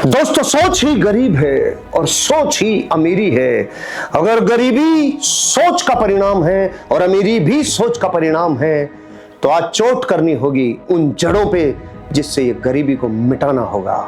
दोस्तों, सोच ही गरीब है और सोच ही अमीरी है। अगर गरीबी सोच का परिणाम है और अमीरी भी सोच का परिणाम है, तो आज चोट करनी होगी उन जड़ों पे जिससे ये गरीबी को मिटाना होगा।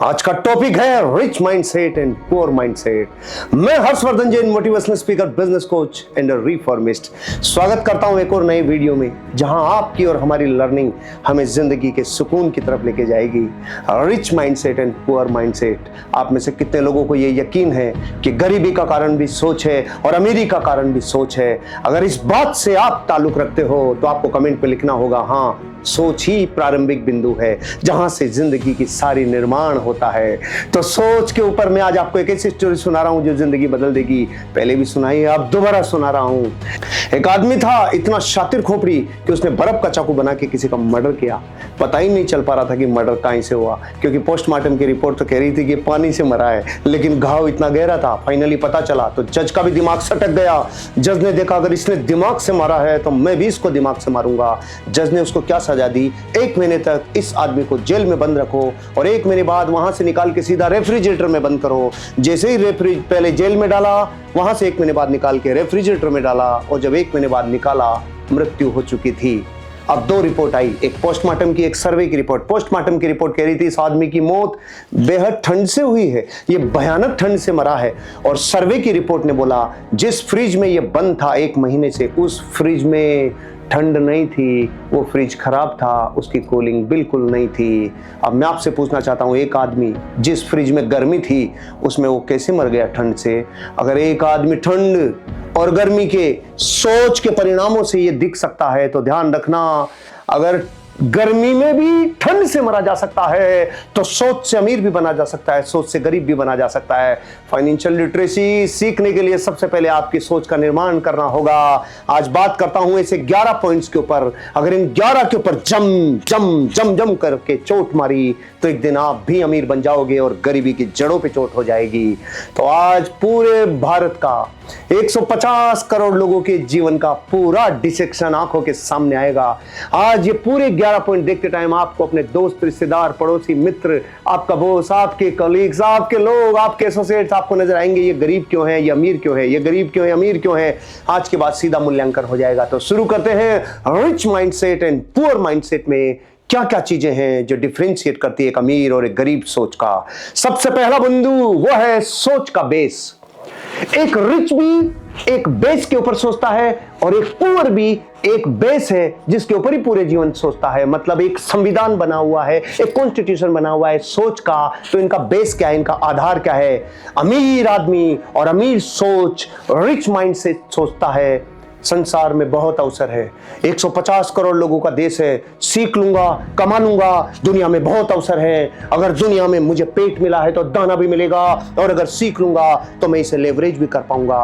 आज का टॉपिक है rich mindset and poor mindset. मैं Harshvardhan Jain, motivational speaker, business coach and reformist, स्वागत करता हूं एक और नए वीडियो में, जहां आपकी और हमारी लर्निंग हमें जिंदगी के सुकून की तरफ लेके जाएगी। Rich mindset and poor mindset. आप में से कितने लोगों को ये यकीन है कि गरीबी का कारण भी सोच है और अमीरी का कारण भी सोच है? अगर इस बात से आप ताल्लुक रखते हो तो आपको कमेंट पे लिखना होगा, हाँ, सोच ही प्रारंभिक बिंदु है जहां से जिंदगी की सारी निर्माण होता है। तो सोच के ऊपर मैं आज आपको एक ऐसी स्टोरी सुना रहा हूं जो जिंदगी बदल देगी। पहले भी सुनाई है, अब दोबारा सुना रहा हूं। एक आदमी था, इतना शातिर खोपड़ी कि उसने बर्फ का चाकू बना के किसी का मर्डर किया। पता ही नहीं चल पा रहा था कि मर्डर कहां से हुआ, क्योंकि पोस्टमार्टम की रिपोर्ट तो कह रही थी कि पानी से मरा है, लेकिन घाव इतना गहरा था। फाइनली पता चला तो जज का भी दिमाग सटक गया। जज ने देखा अगर इसने दिमाग से मारा है तो मैं भी इसको दिमाग से मारूंगा। जज ने उसको क्या सजा दी? 1 महीने तक इस आदमी को जेल में बंद रखो और 1 महीने बाद वहां से निकाल के सीधा रेफ्रिजरेटर में बंद करो। जैसे ही पहले जेल में डाला, वहां से 1 महीने बाद निकाल के रेफ्रिजरेटर में डाला, और जब 1 महीने बाद निकाला, मृत्यु हो चुकी थी। अब 2 रिपोर्ट आई, एक पोस्टमार्टम की, एक सर्वे की रिपोर्ट। पोस्टमार्टम की रिपोर्ट कह रही थी इस आदमी की मौत बेहद ठंड से हुई है, ये भयानक ठंड से मरा है। और सर्वे की रिपोर्ट ने बोला जिस फ्रिज में ये बंद था 1 महीने से, उस फ्रिज में ठंड नहीं थी, वो फ्रिज खराब था, उसकी कूलिंग बिल्कुल नहीं थी। अब मैं आपसे पूछना चाहता हूँ, एक आदमी जिस फ्रिज में गर्मी थी उसमें वो कैसे मर गया ठंड से? अगर एक आदमी ठंड और गर्मी के सोच के परिणामों से ये दिख सकता है, तो ध्यान रखना, अगर गर्मी में भी ठंड से मरा जा सकता है तो सोच से अमीर भी बना जा सकता है, सोच से गरीब भी बना जा सकता है। फाइनेंशियल लिटरेसी सीखने के लिए सबसे पहले आपकी सोच का निर्माण करना होगा। आज बात करता हूं ऐसे 11 पॉइंट्स के ऊपर। अगर इन 11 के ऊपर जम जम जम जम करके चोट मारी तो एक दिन आप भी अमीर बन जाओगे और गरीबी की जड़ों पे चोट हो जाएगी। तो आज पूरे भारत का 150 करोड़ लोगों के जीवन का पूरा डिसेक्शन आंखों के सामने आएगा। आज ये पूरे 11 पॉइंट देखते टाइम आपको अपने दोस्त, रिश्तेदार, पड़ोसी, मित्र, आपका बॉस, आपके कलीग्स, आपके लोग, आपके एसोसिएट्स आपको नजर आएंगे। ये गरीब क्यों है, ये अमीर क्यों है, ये गरीब क्यों है, अमीर क्यों है। आज के बाद सीधा मूल्यांकन हो जाएगा। तो शुरू करते हैं rich mindset and poor mindset में क्या क्या चीजें हैं जो डिफरेंशिएट करती है एक अमीर और एक गरीब सोच का। सबसे पहला बिंदु वो है सोच का बेस। एक रिच भी एक बेस के ऊपर सोचता है और एक पुअर भी एक बेस है जिसके ऊपर ही पूरे जीवन सोचता है। मतलब एक संविधान बना हुआ है, एक कॉन्स्टिट्यूशन बना हुआ है सोच का। तो इनका बेस क्या है, इनका आधार क्या है? अमीर आदमी और अमीर सोच, रिच माइंड से सोचता है संसार में बहुत अवसर है, 150 करोड़ लोगों का देश है, सीख लूंगा, कमा लूंगा, दुनिया में बहुत अवसर है। अगर दुनिया में मुझे पेट मिला है तो दाना भी मिलेगा, और अगर सीख लूंगा तो मैं इसे लेवरेज भी कर पाऊंगा।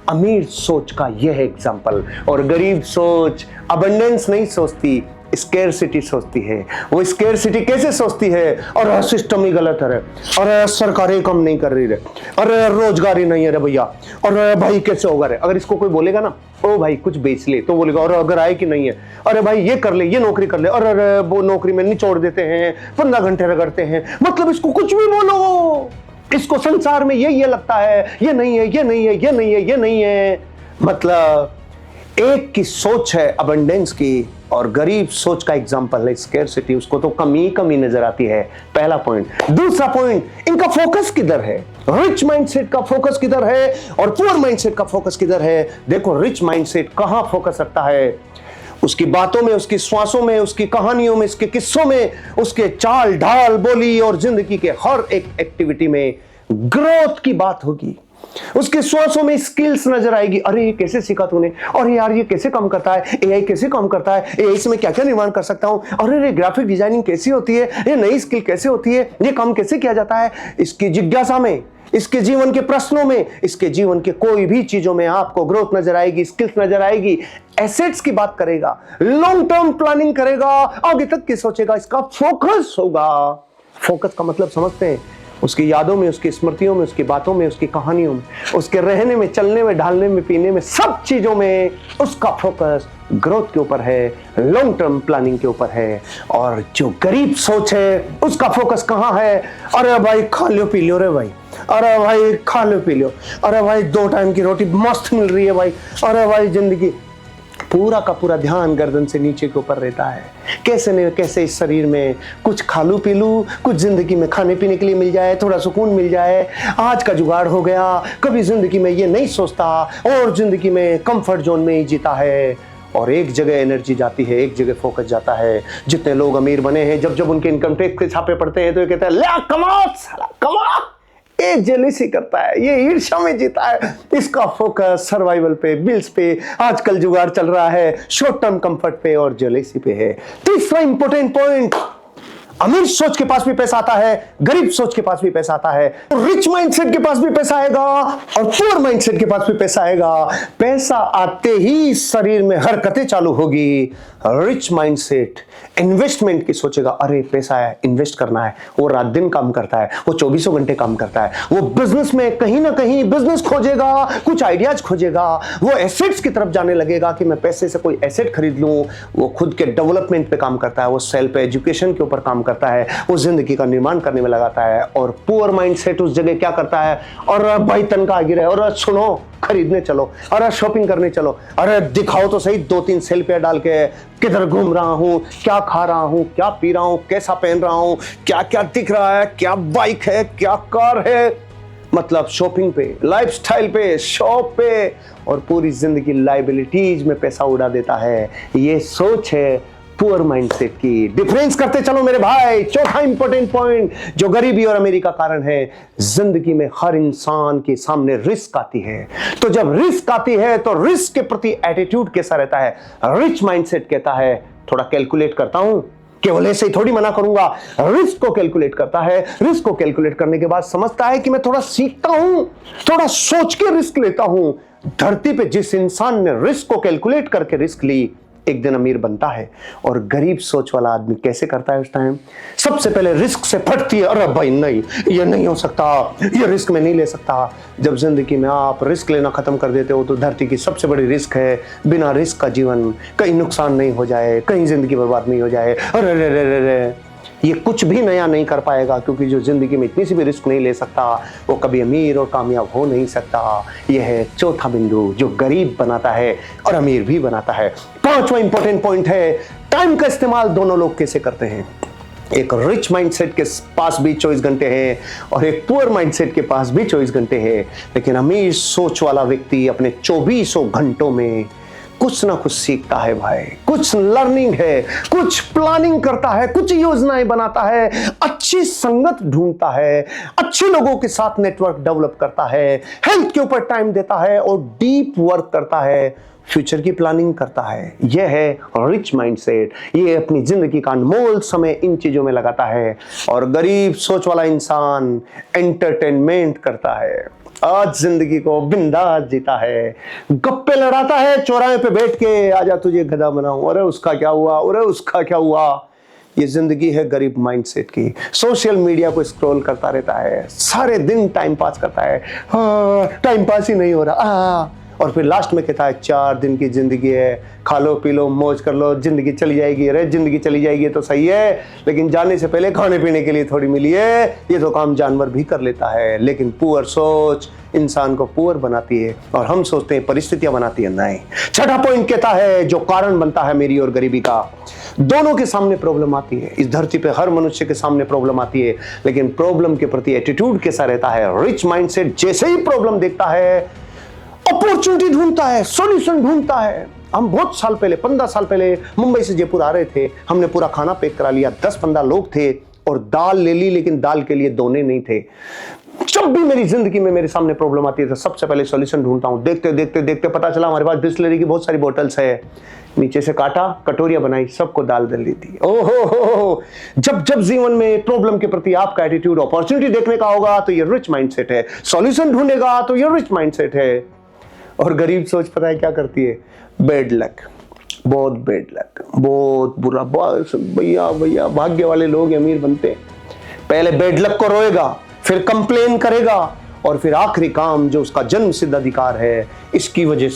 अमीर सोच का यह है एग्जाम्पल। और गरीब सोच अबंडेंस नहीं सोचती, स्केर्सिटी सोचती है। वो स्केर्सिटी कैसे सोचती है? और सिस्टम ही गलत है, और सरकारें कम नहीं कर रही है, और रोजगार ही नहीं है रे भैया, और भाई कैसे होगा रे? अगर इसको कोई बोलेगा ना, ओ भाई कुछ बेच ले, तो बोलेगा और अगर आए कि नहीं है, अरे भाई ये कर ले, ये नौकरी कर ले, और वो नौकरी में निचोड़ देते हैं, 15 घंटे रगड़ते हैं। मतलब इसको कुछ भी बोलो, इसको संसार में ये लगता है, ये नहीं है, ये नहीं है, ये नहीं है, ये नहीं है। मतलब एक की सोच है अबंडेंस की और गरीब सोच का एग्जांपल है स्केर्सिटी। उसको तो कमी कमी नजर आती है। पहला पॉइंट। दूसरा पॉइंट, इनका फोकस किधर है? रिच माइंडसेट का फोकस किधर है और पुअर माइंडसेट का फोकस किधर है? देखो, रिच माइंडसेट कहां फोकस रखता है? उसकी बातों में, उसकी श्वासों में, उसकी कहानियों में, उसके किस्सों में, उसके चाल ढाल, बोली और जिंदगी के हर एक एक्टिविटी में ग्रोथ की बात होगी। उसके श्वासों में स्किल्स नजर आएगी। अरे ये कैसे सीखा तूने? और यार ये कैसे काम करता है? एआई कैसे काम करता है? एआई से मैं क्या क्या निर्माण कर सकता हूं? अरे ग्राफिक डिजाइनिंग कैसी होती है? ये नई स्किल कैसे होती है? ये काम कैसे किया जाता है? इसकी जिज्ञासा में, इसके जीवन के प्रश्नों में, इसके जीवन के कोई भी चीजों में आपको ग्रोथ नजर आएगी, स्किल्स नजर आएगी। एसेट्स की बात करेगा, लॉन्ग टर्म प्लानिंग करेगा, आगे तक की सोचेगा, इसका फोकस होगा। फोकस का मतलब समझते हैं? उसकी यादों में, उसकी स्मृतियों में, उसकी बातों में, उसकी कहानियों में, उसके रहने में, चलने में, ढालने में, पीने में, सब चीजों में उसका फोकस ग्रोथ के ऊपर है, लॉन्ग टर्म प्लानिंग के ऊपर है। और जो गरीब सोच है उसका फोकस कहाँ है? अरे भाई खा लो पी लो रे भाई, अरे भाई खा लो पी लो, अरे भाई 2 टाइम की रोटी मस्त मिल रही है भाई, अरे भाई जिंदगी। पूरा का पूरा ध्यान गर्दन से नीचे के ऊपर रहता है। कैसे न कैसे इस शरीर में कुछ खा लूं पी लूं, कुछ जिंदगी में खाने पीने के लिए मिल जाए, थोड़ा सुकून मिल जाए, आज का जुगाड़ हो गया। कभी जिंदगी में ये नहीं सोचता और जिंदगी में कंफर्ट जोन में ही जीता है। और एक जगह एनर्जी जाती है, एक जगह फोकस जाता है। जितने लोग अमीर बने हैं, जब जब उनके इनकम टैक्स के छापे पड़ते हैं तो ये कहते हैं ले कमा साला कमा। ये जेलिसी करता है, ये ईर्ष्या में जीता है। इसका फोकस सर्वाइवल पे, बिल्स पे, आजकल जुगाड़ चल रहा है, शॉर्ट टर्म कंफर्ट पे और जेलिसी पे है। तीसरा इंपॉर्टेंट पॉइंट, अमीर सोच के पास भी पैसा आता है, गरीब सोच के पास भी पैसा आता है। रिच माइंडसेट के पास भी पैसा आएगा और पुअर माइंडसेट के पास भी पैसा आएगा। पैसा आते ही शरीर में हरकतें चालू होगी। रिच माइंडसेट इन्वेस्टमेंट की सोचेगा, अरे पैसा है, इन्वेस्ट करना है। वो रात दिन काम करता है, वो 24 घंटे काम करता है। वो बिजनेस में कहीं ना कहीं बिजनेस खोजेगा, कुछ आइडियाज खोजेगा। वो एसेट्स की तरफ जाने लगेगा कि मैं पैसे से कोई एसेट खरीद लूं। वो खुद के डेवलपमेंट पे काम करता है, वो सेल्फ एजुकेशन के ऊपर काम करता है, वो जिंदगी का निर्माण करने में लगाता है। और पुअर माइंडसेट उस जगह क्या करता है, और भाई तनख्वाह गिरे, और सुनो खरीदने चलो, अरे शॉपिंग करने चलो, अरे दिखाओ तो सही 2-3 सेल्फियां डाल के, किधर घूम रहा हूं, क्या खा रहा हूं, क्या पी रहा हूं, कैसा पहन रहा हूं, क्या क्या दिख रहा है, क्या बाइक है, क्या कार है। मतलब शॉपिंग पे, लाइफस्टाइल पे, शॉप पे, और पूरी जिंदगी लायबिलिटीज में पैसा उड़ा देता है। ये सोच है पुअर माइंडसेट की। डिफरेंस करते चलो मेरे भाई। चौथा इंपॉर्टेंट पॉइंट जो गरीबी और अमीरी का कारण है, जिंदगी में हर इंसान के सामने रिस्क आती है। तो जब रिस्क आती है तो रिस्क के प्रति एटीट्यूड कैसा रहता है? रिच माइंडसेट कहता है थोड़ा कैलकुलेट करता हूं, केवल ऐसे ही थोड़ी मना करूंगा। रिस्क को कैलकुलेट करता है, रिस्क को कैलकुलेट करने के बाद समझता है कि मैं थोड़ा सीखता हूं, थोड़ा सोच के रिस्क लेता हूं। धरती पे जिस इंसान ने रिस्क को कैलकुलेट करके रिस्क ली, एक दिन अमीर बनता है। और गरीब सोच वाला आदमी कैसे करता है उस टाइम? सबसे पहले रिस्क से फटती है, अरे भाई नहीं, ये नहीं हो सकता, ये रिस्क में नहीं ले सकता। जब जिंदगी में आप रिस्क लेना खत्म कर देते हो तो धरती की सबसे बड़ी रिस्क है बिना रिस्क का जीवन। कहीं नुकसान नहीं हो जाए, कहीं जिंदगी बर्बाद नहीं हो जाए। अरे रे रे रे रे, ये कुछ भी नया नहीं कर पाएगा, क्योंकि जो जिंदगी में इतनी सी भी रिस्क नहीं ले सकता वो कभी अमीर और कामयाब हो नहीं सकता। यह है चौथा बिंदु जो गरीब बनाता है और अमीर भी बनाता है। पांचवा इंपॉर्टेंट पॉइंट है टाइम का इस्तेमाल दोनों लोग कैसे करते हैं। एक रिच माइंडसेट के पास भी 24 घंटे हैं और एक पुअर माइंडसेट के पास भी 24 घंटे हैं। लेकिन अमीर सोच वाला व्यक्ति अपने 24 घंटों में कुछ ना कुछ सीखता है भाई, कुछ लर्निंग है, कुछ प्लानिंग करता है, कुछ योजनाएं बनाता है, अच्छी संगत ढूंढता है, अच्छे लोगों के साथ नेटवर्क डेवलप करता है, हेल्थ के ऊपर टाइम देता है और डीप वर्क करता है, फ्यूचर की प्लानिंग करता है। यह है रिच माइंडसेट। ये अपनी जिंदगी का अनमोल समय इन चीजों में लगाता है। और गरीब सोच वाला इंसान एंटरटेनमेंट करता है, आज जिंदगी को बिंदास जीता है, गप्पे लड़ाता है चौराहे पे बैठ के, आजा तुझे गधा बनाऊं, अरे उसका क्या हुआ, अरे उसका क्या हुआ। ये जिंदगी है गरीब माइंडसेट की। सोशल मीडिया को स्क्रॉल करता रहता है, सारे दिन टाइम पास करता है, टाइम पास ही नहीं हो रहा, और फिर लास्ट में कहता है 4 दिन की जिंदगी है, खा लो पी लो मौज कर लो, जिंदगी चली जाएगी। अरे जिंदगी चली जाएगी तो सही है, लेकिन जाने से पहले खाने पीने के लिए थोड़ी मिली है। ये तो काम जानवर भी कर लेता है, लेकिन पुअर सोच इंसान को पुअर बनाती है और हम सोचते हैं परिस्थितियां बनाती है। नहीं। छठा पॉइंट कहता है जो कारण बनता है मेरी और गरीबी का, दोनों के सामने प्रॉब्लम आती है। इस धरती पे हर मनुष्य के सामने प्रॉब्लम आती है, लेकिन प्रॉब्लम के प्रति एटीट्यूड कैसा रहता है। रिच माइंडसेट जैसे ही प्रॉब्लम देखता है अपॉर्चुनिटी ढूंढता है, सॉल्यूशन ढूंढता है। हम बहुत साल पहले, 15 साल पहले मुंबई से जयपुर आ रहे थे, हमने पूरा खाना पैक करा लिया, 10-15 लोग थे और दाल ले ली, लेकिन दाल के लिए दोने नहीं थे। जब भी मेरी जिंदगी में मेरे सामने प्रॉब्लम आती है तो सबसे पहले सॉल्यूशन ढूंढता हूं। देखते देखते देखते पता चला हमारे पास बिस्लरी की बहुत सारी बोतल्स है, नीचे से काटा, कटोरियां बनाई, सबको दाल दे दी थी। ओहो, जब जब जीवन में प्रॉब्लम के प्रति आपका एटीट्यूड अपॉर्चुनिटी देखने का होगा तो ये रिच माइंडसेट है, सॉल्यूशन ढूंढेगा तो ये रिच माइंडसेट है। और गरीब सोच पता है क्या करती है? बैड लक, बहुत बैड लक, बहुत बुरा। भैया भैया भाग्य वाले लोग अमीर बनते, पहले बैड लक को रोएगा, फिर कंप्लेन करेगा, और फिर आखिरी काम जो उसका जन्म सिद्ध अधिकार है, इसकी वजह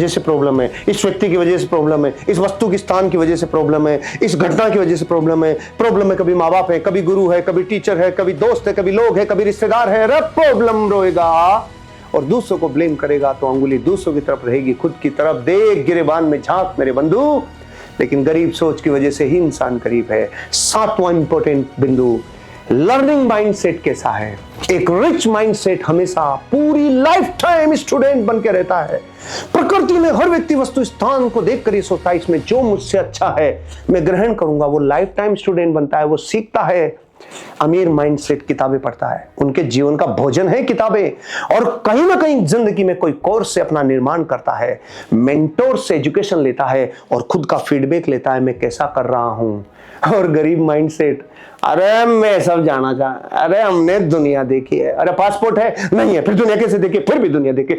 से प्रॉब्लम है, इस व्यक्ति की वजह से प्रॉब्लम है, इस वस्तु की स्थान की वजह से प्रॉब्लम है, इस घटना की वजह से प्रॉब्लम है कभी माँ बाप है, कभी गुरु है, कभी टीचर है, कभी दोस्त है, कभी लोग है, कभी रिश्तेदार है, प्रॉब्लम रोएगा और दूसरों को ब्लेम करेगा तो अंगुली दूसरों की तरफ रहेगी, खुद की तरफ देख गिरेबान में झांक मेरे बंधु। लेकिन गरीब सोच की वजह से ही इंसान गरीब है। सातवां इंपॉर्टेंट बिंदु, लर्निंग माइंडसेट कैसा है। एक रिच माइंडसेट हमेशा पूरी लाइफ टाइम स्टूडेंट बन के रहता है। प्रकृति में हर व्यक्ति वस्तु स्थान को देखकर ये सोचता है इसमें जो मुझसे अच्छा है मैं ग्रहण करूंगा। वो लाइफ टाइम स्टूडेंट बनता है, वो सीखता है। अमीर माइंडसेट किताबें पढ़ता है, उनके जीवन का भोजन है किताबें, और कहीं ना कहीं जिंदगी में कोई कोर्स से अपना निर्माण करता है, मेंटोर से एजुकेशन लेता है और खुद का फीडबैक लेता है मैं कैसा कर रहा हूं। और गरीब माइंडसेट, अरे मैं सब जाना चाह, अरे हमने दुनिया देखी है, अरे पासपोर्ट है नहीं है, फिर दुनिया कैसे देखे, फिर भी दुनिया देखे,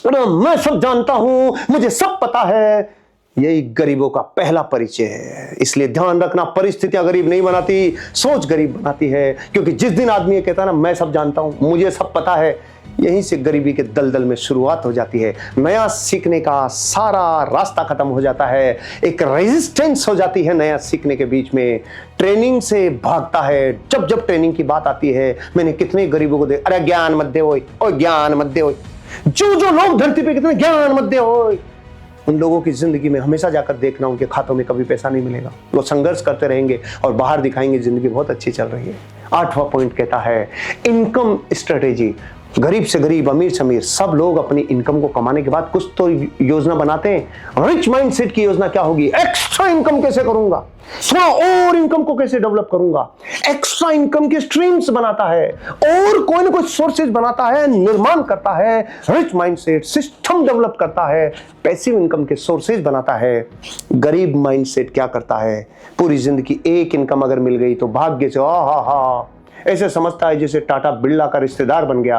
अरे मैं सब जानता हूं, मुझे सब पता है। यही गरीबों का पहला परिचय है। इसलिए ध्यान रखना, परिस्थितियां गरीब नहीं बनाती, सोच गरीब बनाती है। क्योंकि जिस दिन आदमी ये कहता है ना मैं सब जानता हूं, मुझे सब पता है, यहीं से गरीबी के दलदल में शुरुआत हो जाती है। नया सीखने का सारा रास्ता खत्म हो जाता है, एक रेजिस्टेंस हो जाती है नया सीखने के बीच में। ट्रेनिंग से भागता है। जब जब ट्रेनिंग की बात आती है, मैंने कितने गरीबों को अरे ज्ञान मत दे, ओ ज्ञान मत दे, जो लोग धरती पे कितने ज्ञान मत दे, उन लोगों की जिंदगी में हमेशा जाकर देखना उनके खातों में कभी पैसा नहीं मिलेगा। वो संघर्ष करते रहेंगे और बाहर दिखाएंगे जिंदगी बहुत अच्छी चल रही है। आठवां पॉइंट कहता है इनकम स्ट्रेटेजी। गरीब से गरीब, अमीर से अमीर, सब लोग अपनी इनकम को कमाने के बाद कुछ तो योजना बनाते हैं। रिच माइंडसेट की योजना क्या होगी? एक्स्ट्रा इनकम कैसे करूंगा, थोड़ा और इनकम को कैसे डेवलप करूंगा। एक्स्ट्रा इनकम के स्ट्रीम्स बनाता है और कोई ना कोई सोर्सेज बनाता है, निर्माण करता है। रिच माइंडसेट सिस्टम डेवलप करता है, पैसिव इनकम के सोर्सेज बनाता है। गरीब माइंडसेट क्या करता है? पूरी जिंदगी एक इनकम अगर मिल गई तो भाग्य से हा ऐसे समझता है जैसे टाटा बिरला का रिश्तेदार बन गया।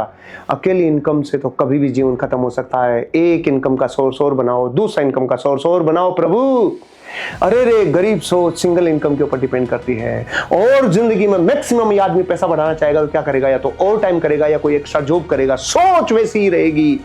अकेली इनकम से तो कभी भी जीवन खत्म हो सकता है। एक इनकम का सोर्स और बनाओ, दूसरा इनकम का सोर्स और बनाओ प्रभु। अरे रे, गरीब सोच सिंगल इनकम के ऊपर डिपेंड करती है। और जिंदगी में मैक्सिमम ये आदमी पैसा बढ़ाना चाहेगा तो क्या करेगा? या तो ओवर टाइम करेगा या कोई एक्स्ट्रा जॉब करेगा। सोच वैसी ही रहेगी,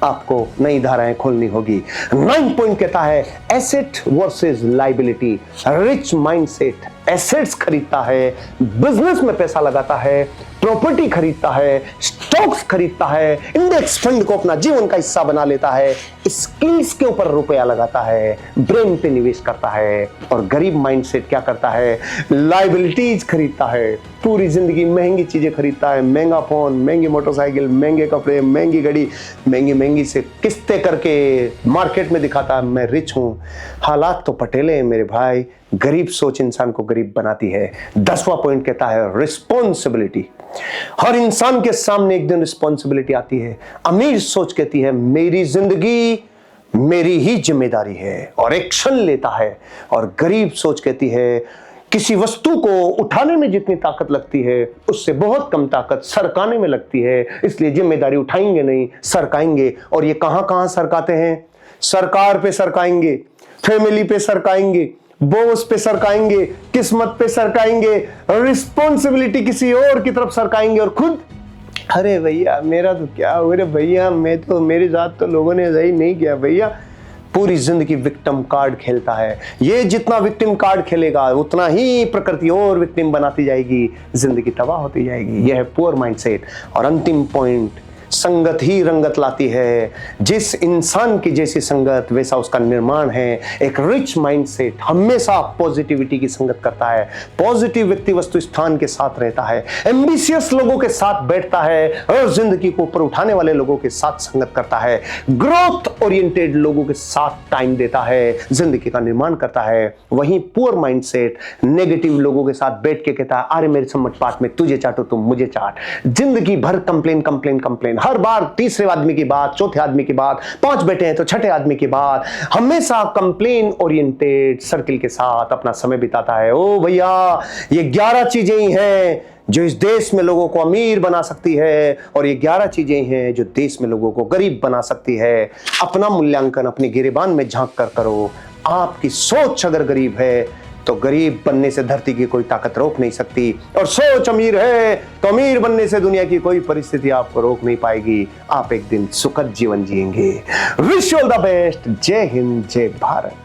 आपको नई धाराएं खोलनी होगी। 9 पॉइंट कहता है asset versus liability. Rich mindset assets खरीदता है, बिजनेस में पैसा लगाता है, प्रॉपर्टी खरीदता है, स्टॉक्स खरीदता है, इंडेक्स फंड को अपना जीवन का हिस्सा बना लेता है, स्किल्स के ऊपर रुपया लगाता है, ब्रेन पे निवेश करता है। और गरीब माइंडसेट क्या करता है? लायबिलिटीज खरीदता है, पूरी जिंदगी महंगी चीजें खरीदता है, महंगा फोन, महंगी मोटरसाइकिल, महंगे कपड़े, महंगी गाड़ी, महंगी से किस्तें करके मार्केट में दिखाता है मैं रिच हूं। हालात तो पटेले हैं मेरे भाई। गरीब सोच इंसान को गरीब बनाती है। 10वां पॉइंट कहता है रिस्पॉन्सिबिलिटी। हर इंसान के सामने एक दिन रिस्पॉन्सिबिलिटी आती है। अमीर सोच कहती है मेरी जिंदगी मेरी ही जिम्मेदारी है और एक्शन लेता है। और गरीब सोच कहती है किसी वस्तु को उठाने में जितनी ताकत लगती है उससे बहुत कम ताकत सरकाने में लगती है, इसलिए जिम्मेदारी उठाएंगे नहीं, सरकाएंगे। और ये कहां सरकाते हैं? सरकार पे सरकाएंगे, फैमिली पे सरकाएंगे, बॉस पे सरकाएंगे, किस्मत पे सरकाएंगे, रिस्पॉन्सिबिलिटी किसी और की तरफ सरकाएंगे और खुद अरे भैया मेरा तो क्या हो रे भैया, मेरे साथ तो लोगों ने सही नहीं किया भैया। पूरी जिंदगी विक्टिम कार्ड खेलता है। ये जितना विक्टिम कार्ड खेलेगा उतना ही प्रकृति और विक्टिम बनाती जाएगी, जिंदगी तबाह होती जाएगी। यह है पुअर माइंडसेट। और अंतिम पॉइंट, संगत ही रंगत लाती है। जिस इंसान की जैसी संगत वैसा उसका निर्माण है। एक रिच माइंडसेट हमेशा पॉजिटिविटी की संगत करता है। पॉजिटिव व्यक्ति वस्तु स्थान के साथ रहता है, एम्बिशियस लोगों के साथ बैठता है और जिंदगी को ऊपर उठाने वाले लोगों के साथ संगत करता है। ग्रोथ ओरिएंटेड लोगों के साथ टाइम देता है, जिंदगी का निर्माण करता है। वहीं पुअर माइंडसेट नेगेटिव लोगों के साथ बैठ के कहता है अरे मेरे सम्मत पात में तुझे चाटो तुम मुझे चाट। जिंदगी भर कंप्लेन, हर बार तीसरे आदमी की बात, चौथे आदमी की बात, 5 बेटे हैं तो छठे आदमी की बात। हमेशा कंप्लेन ओरिएंटेड सर्किल के साथ अपना समय बिताता है। ओ भैया ये 11 चीजें ही हैं जो इस देश में लोगों को अमीर बना सकती है और ये 11 चीजें हैं जो देश में लोगों को गरीब बना सकती है। अपना मूल्यांकन अपने गिरेबान में झांक कर करो। आपकी सोच अगर गरीब है तो गरीब बनने से धरती की कोई ताकत रोक नहीं सकती, और सोच अमीर है तो अमीर बनने से दुनिया की कोई परिस्थिति आपको रोक नहीं पाएगी। आप एक दिन सुखद जीवन जिएंगे। Wish you all the best. जय हिंद, जय भारत।